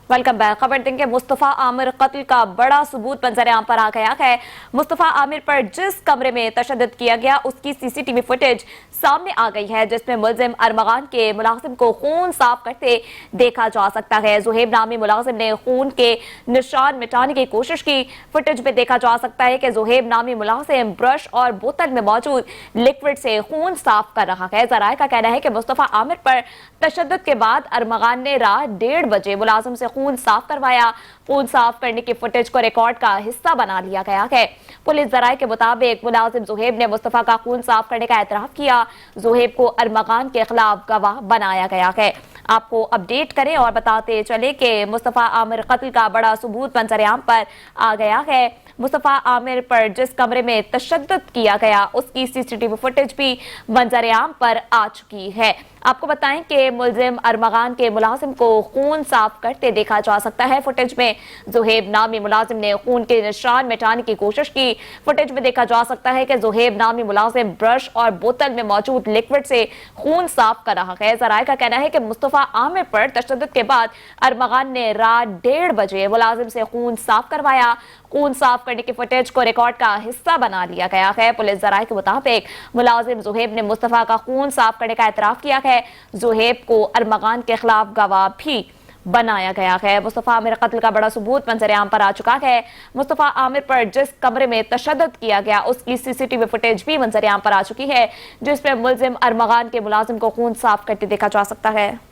Welcome back. खबर देंगे मुस्तफा आमिर कत्ल का बड़ा सबूत मंजर-ए-आम पर आ गया है। मुस्तफा आमिर पर जिस कमरे में तशद्दुद किया गया उसकी सीसीटीवी फुटेज सामने आ गई है, जिसमें मुलजिम अरमगान के मुलाजिम को खून साफ करते देखा जा सकता है। जुहेब नामी मुलाजिम ने खून के निशान मिटाने की कोशिश की। फुटेज में देखा जा सकता है कि जुहेब नामी मुलाजिम ब्रश और बोतल में मौजूद लिक्विड से खून साफ कर रहा है। जराये का कहना है कि मुस्तफा आमिर पर तशद्दुद के बाद अरमगान ने रात 1:30 बजे मुलाजिम से खून साफ करवाया। खून साफ करने की फुटेज को रिकॉर्ड का हिस्सा बना लिया गया है। पुलिस जराये के मुताबिक मुलाजिम जुहेब ने मुस्तफा का खून साफ करने का एतराफ किया। जुहेब को अरमगान के खिलाफ गवाह बनाया गया है। आपको अपडेट करें और बताते चले कि मुस्तफा आमिर कत्ल का बड़ा सबूत मंजर-ए-आम पर आ गया है। मुस्तफा आमिर पर जिस कमरे में तशद्दुद किया गया उसकी सीसीटीवी फुटेज भी मंजर-ए-आम पर आ चुकी है। आपको बताएं कि मुलजिम अरमगान के मुलाजिम को खून साफ करते देखा जा सकता है। फुटेज में जुहेब नामी मुलाजिम ने खून के निशान मिटाने की कोशिश की। फुटेज में देखा जा सकता है कि जुहेब नामी मुलाजिम ब्रश और बोतल में मौजूद लिक्विड से खून साफ कर रहा है। जराये का कहना है कि मुस्तफा आमिर पर तशद्दुद के बाद अरमगान ने रात 1:30 बजे मुलाजिम से खून साफ करवाया। खून साफ करने की फुटेज को रिकॉर्ड का हिस्सा बना लिया गया है। पुलिस जराये के मुताबिक मुलाजिम जुहेब ने मुस्तफा का खून साफ करने का एतराफ किया है। जुहेब को अरमगान के खिलाफ गवाह भी बनाया गया है। मुस्तफा आमिर कत्ल का बड़ा सबूत मंजर-ए-आम पर आ चुका है। मुस्तफा आमिर पर जिस कमरे में तशद्दुद किया गया उसकी सीसीटीवी फुटेज भी मंजर-ए-आम पर आ चुकी है, जिसमें मुलजिम अरमगान के मुलाजिम को खून साफ करते देखा जा सकता है।